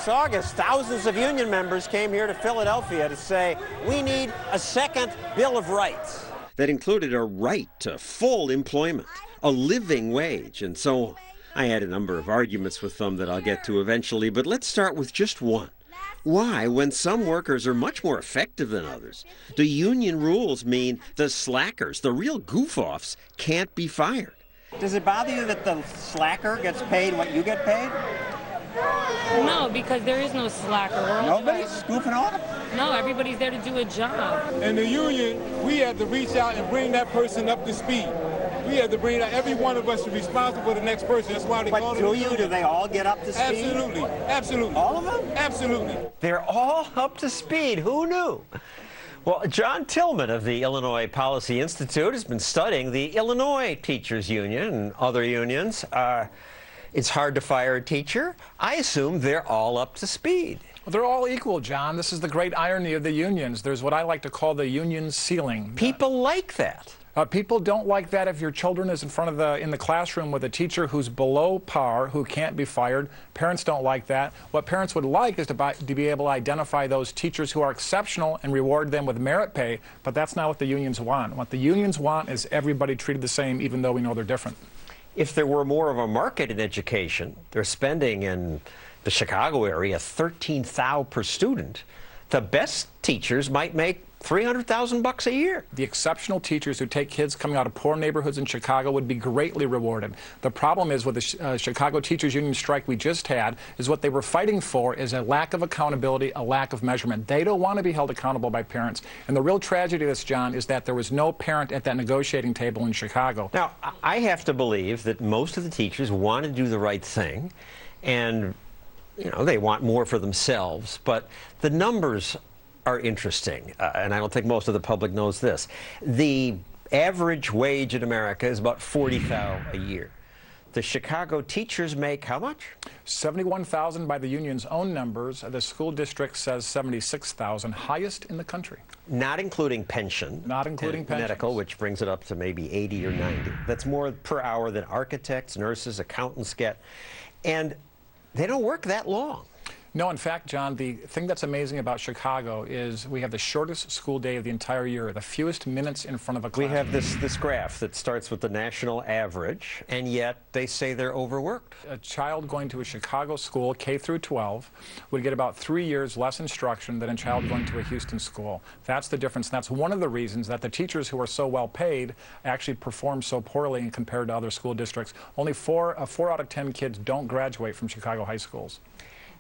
This August, thousands of union members came here to Philadelphia to say, we need a second Bill of Rights. That included a right to full employment, a living wage, and so on. I had a number of arguments with them that I'll get to eventually, but let's start with just one. Why, when some workers are much more effective than others, do union rules mean the slackers, the real goof-offs, can't be fired? Does it bother you that the slacker gets paid what you get paid? No, because there is no slacker. Nobody's goofing off? No, everybody's there to do a job. In the union, we have to reach out and bring that person up to speed. We have to bring out, every one of us is responsible for the next person. That's why they call it. But do they all get up to speed? Absolutely, absolutely. All of them? Absolutely. They're all up to speed. Who knew? Well, John Tillman of the Illinois Policy Institute has been studying the Illinois Teachers Union and other unions. It's hard to fire a teacher. I assume they're all up to speed. Well, they're all equal, John. This is the great irony of the unions. There's what I like to call the union ceiling. People like that. People don't like that if your children is in the classroom with a teacher who's below par, who can't be fired. Parents don't like that. What parents would like is to be able to identify those teachers who are exceptional and reward them with merit pay, but that's not what the unions want. What the unions want is everybody treated the same, even though we know they're different. If there were more of a market in education, they're spending in the Chicago area $13,000 per student. The best teachers might make $300,000 a year. The exceptional teachers who take kids coming out of poor neighborhoods in Chicago would be greatly rewarded. The problem is with the Chicago Teachers Union strike we just had is what they were fighting for is a lack of accountability, a lack of measurement. They don't want to be held accountable by parents. And the real tragedy of this, John, is that there was no parent at that negotiating table in Chicago. Now, I have to believe that most of the teachers want to do the right thing, and they want more for themselves, but the numbers are interesting, and I don't think most of the public knows this. The average wage in America is about $40,000 a year. The Chicago teachers make how much? $71,000 by the union's own numbers. The school district says $76,000, highest in the country. Not including pension. Not including pensions. Medical, which brings it up to maybe 80 or 90. That's more per hour than architects, nurses, accountants get. And they don't work that long. No, in fact, John, the thing that's amazing about Chicago is we have the shortest school day of the entire year, the fewest minutes in front of a classroom. We have this graph that starts with the national average, and yet they say they're overworked. A child going to a Chicago school, K through 12, would get about 3 years less instruction than a child going to a Houston school. That's the difference. That's one of the reasons that the teachers who are so well paid actually perform so poorly compared to other school districts. Only 4 out of 10 kids don't graduate from Chicago high schools.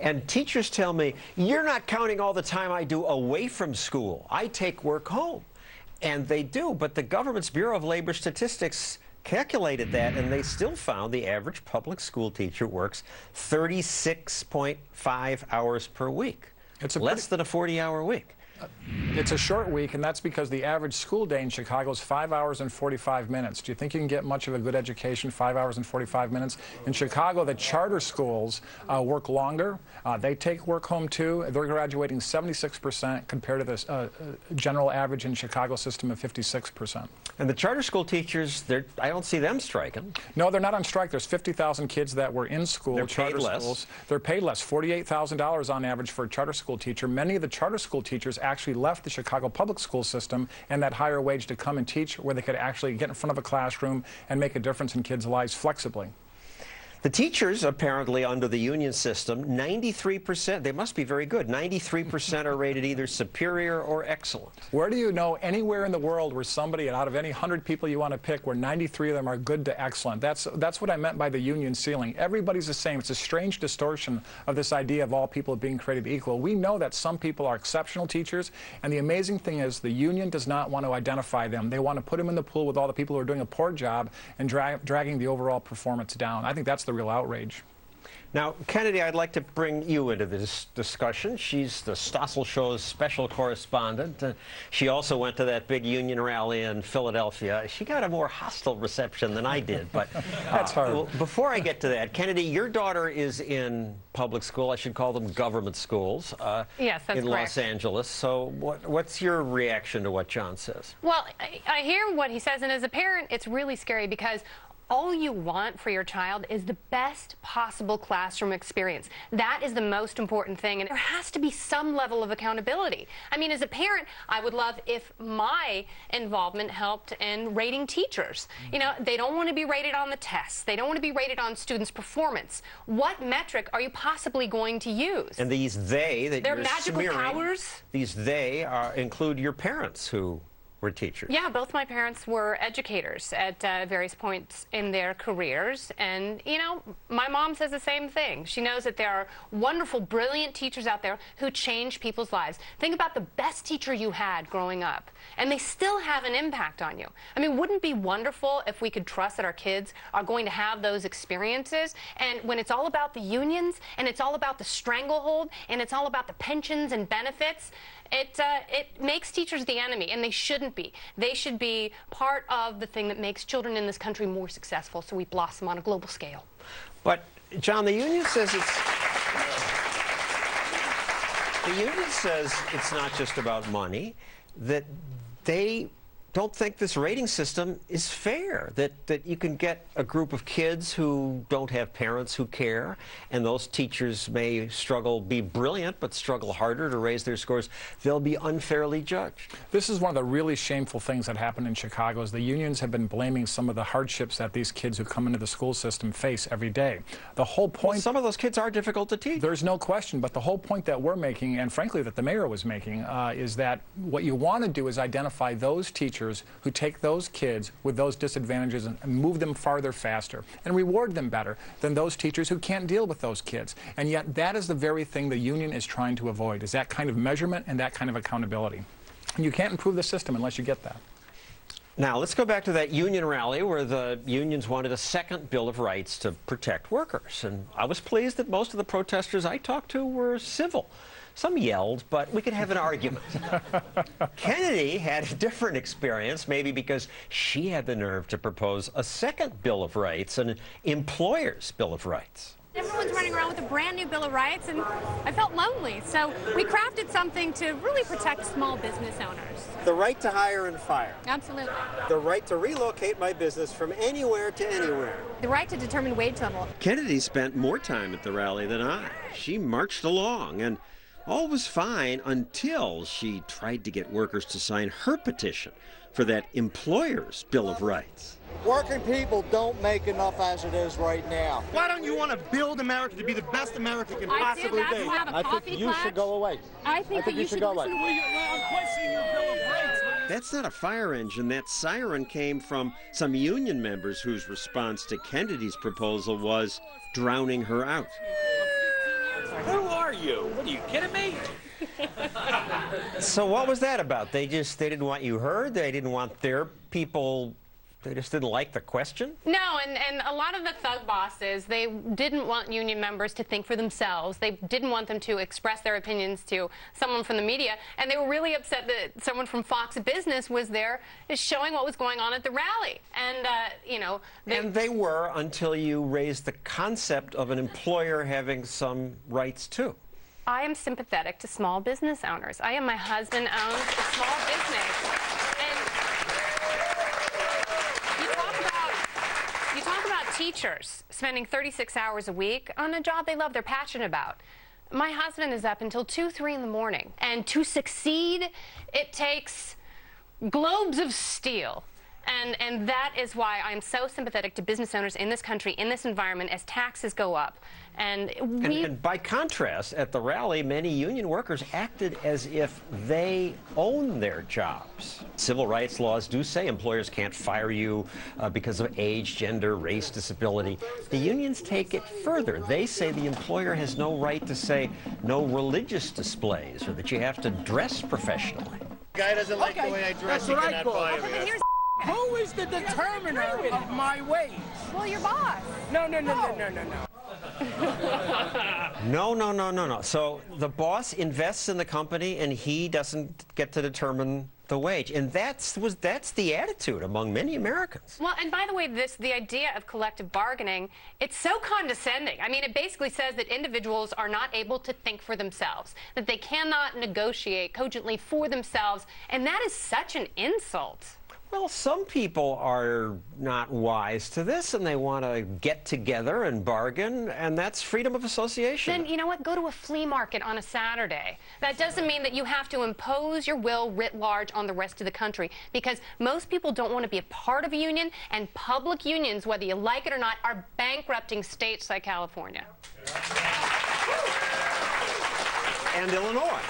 And teachers tell me, you're not counting all the time I do away from school. I take work home. And they do, but the government's Bureau of Labor Statistics calculated that, and they still found the average public school teacher works 36.5 hours per week. It's less than a 40-hour week. It's a short week, and that's because the average school day in Chicago is 5 hours and 45 minutes. Do you think you can get much of a good education 5 hours and 45 minutes? In Chicago, the charter schools work longer. They take work home, too. They're graduating 76% compared to the general average in Chicago system of 56%. And the charter school teachers, I don't see them striking. No, they're not on strike. There's 50,000 kids that were in school. They're paid less. Schools. They're paid less, $48,000 on average for a charter school teacher. Many of the charter school teachers actually left the Chicago public school system and that higher wage to come and teach where they could actually get in front of a classroom and make a difference in kids' lives flexibly. The teachers, apparently, under the union system, 93%, they must be very good, 93% are rated either superior or excellent. Where do you know anywhere in the world where somebody, out of any 100 people you want to pick, where 93 of them are good to excellent? That's what I meant by the union ceiling. Everybody's the same. It's a strange distortion of this idea of all people being created equal. We know that some people are exceptional teachers, and the amazing thing is the union does not want to identify them. They want to put them in the pool with all the people who are doing a poor job and dragging the overall performance down. I think that's the real outrage. Now, Kennedy, I'd like to bring you into this discussion. She's the Stossel Show's special correspondent. She also went to that big union rally in Philadelphia. She got a more hostile reception than I did. But that's hard. Well, before I get to that, Kennedy, your daughter is in public school. I should call them government schools. Yes, that's in correct. Los Angeles. So what's your reaction to what John says? Well, I hear what he says, and as a parent, it's really scary because all you want for your child is the best possible classroom experience. That is the most important thing, and there has to be some level of accountability. I mean, as a parent, I would love if my involvement helped in rating teachers. You know, they don't want to be rated on the tests. They don't want to be rated on students' performance. What metric are you possibly going to use? And these they that They're you're magical smearing, powers? These they include your parents who were teachers. Yeah, both my parents were educators at various points in their careers. And, you know, my mom says the same thing. She knows that there are wonderful, brilliant teachers out there who change people's lives. Think about the best teacher you had growing up, and they still have an impact on you. I mean, wouldn't it be wonderful if we could trust that our kids are going to have those experiences? And when it's all about the unions, and it's all about the stranglehold, and it's all about the pensions and benefits, it makes teachers the enemy, and they shouldn't be. They should be part of the thing that makes children in this country more successful, so we blossom on a global scale. But, John, the union says it's not just about money, that they don't think this rating system is fair, that you can get a group of kids who don't have parents who care, and those teachers may be brilliant, but struggle harder to raise their scores. They'll be unfairly judged. This is one of the really shameful things that happened in Chicago is the unions have been blaming some of the hardships that these kids who come into the school system face every day. The whole point... Well, some of those kids are difficult to teach. There's no question, but the whole point that we're making, and frankly that the mayor was making, is that what you want to do is identify those teachers who take those kids with those disadvantages and move them farther faster and reward them better than those teachers who can't deal with those kids. And yet that is the very thing the union is trying to avoid, is that kind of measurement and that kind of accountability. And you can't improve the system unless you get that. Now, let's go back to that union rally where the unions wanted a second Bill of Rights to protect workers. And I was pleased that most of the protesters I talked to were civil. Some yelled, but we could have an argument. Kennedy had a different experience, maybe because she had the nerve to propose a second Bill of Rights, an employer's Bill of Rights. Everyone's running around with a brand new Bill of Rights, and I felt lonely. So we crafted something to really protect small business owners. The right to hire and fire. Absolutely. The right to relocate my business from anywhere to anywhere. The right to determine wage level. Kennedy spent more time at the rally than I. She marched along, and all was fine until she tried to get workers to sign her petition for that employer's Bill of Rights. Working people don't make enough as it is right now. Why don't you want to build America to be the best America can possibly be? I think you should go away. I think you should go away. I'm questioning your Bill of Rights. That's not a fire engine. That siren came from some union members whose response to Kennedy's proposal was drowning her out. Who are you? What are you kidding me? So what was that about? They didn't want you heard? They didn't want their people... They just didn't like the question? No, and a lot of the thug bosses, they didn't want union members to think for themselves. They didn't want them to express their opinions to someone from the media, and they were really upset that someone from Fox Business was there showing what was going on at the rally. And, you know... They were until you raised the concept of an employer having some rights, too. I am sympathetic to small business owners. My husband owns a small business. Teachers spending 36 hours a week on a job they love, they're passionate about. My husband is up until 2, 3 in the morning. And to succeed, it takes globes of steel. And that is why I'm so sympathetic to business owners in this country, in this environment, as taxes go up. And by contrast, at the rally, many union workers acted as if they own their jobs. Civil rights laws do say employers can't fire you because of age, gender, race, disability. The unions take it further. They say the employer has no right to say no religious displays or that you have to dress professionally. Guy doesn't like the way I dress. He cannot fire me. Who is the determiner of my wage? Well, your boss. No. No. So the boss invests in the company and he doesn't get to determine the wage. And that's the attitude among many Americans. Well, and by the way, the idea of collective bargaining, it's so condescending. I mean, it basically says that individuals are not able to think for themselves, that they cannot negotiate cogently for themselves, and that is such an insult. Well, some people are not wise to this, and they want to get together and bargain, and that's freedom of association. Then, you know what? Go to a flea market on a Saturday. That doesn't mean that you have to impose your will writ large on the rest of the country, because most people don't want to be a part of a union, and public unions, whether you like it or not, are bankrupting states like California. And Illinois.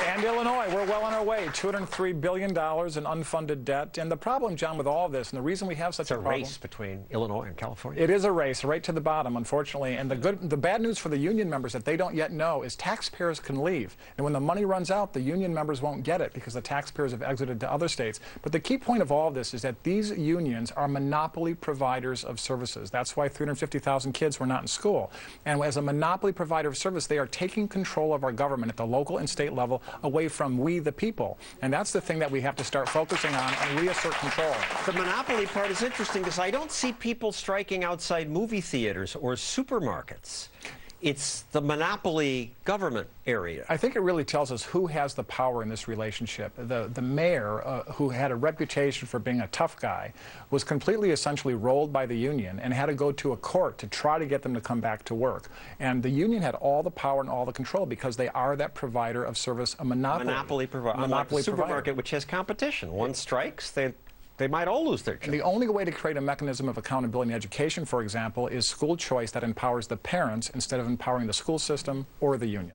And Illinois, we're well on our way. $203 billion in unfunded debt. And the problem, John, with all of this, and the reason we have such a problem... It's a race between Illinois and California. It is a race, right to the bottom, unfortunately. And the bad news for the union members that they don't yet know is taxpayers can leave. And when the money runs out, the union members won't get it because the taxpayers have exited to other states. But the key point of all of this is that these unions are monopoly providers of services. That's why 350,000 kids were not in school. And as a monopoly provider of service, they are taking control of our government at the local and state level away from we the people. And that's the thing that we have to start focusing on and reassert control. The monopoly part is interesting because I don't see people striking outside movie theaters or supermarkets. It's the monopoly government area. I think it really tells us who has the power in this relationship. The mayor, who had a reputation for being a tough guy, was completely essentially rolled by the union and had to go to a court to try to get them to come back to work. And the union had all the power and all the control because they are that provider of service, a monopoly. Monopoly provider. Unlike a supermarket, which has competition. One strikes, they might all lose their jobs. The only way to create a mechanism of accountability in education, for example, is school choice that empowers the parents instead of empowering the school system or the union.